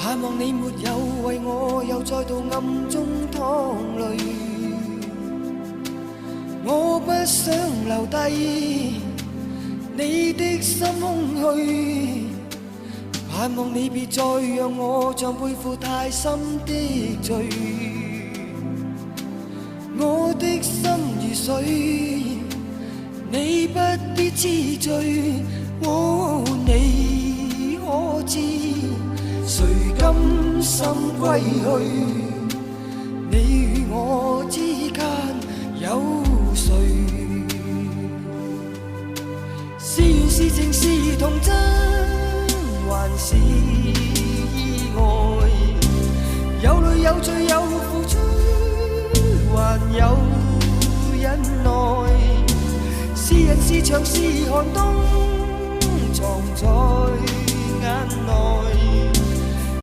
盼望你沒有為我又再度暗中淌淚，我不想留低你的心空虛，盼望你別再讓我像背負太深的罪，我的心如水，你不必知罪，你可知誰甘心歸去？你與我之間有誰？是緣是情是童真，還是意外？有淚有罪有付出，還有忍耐。是人是牆是寒冬，藏在眼內。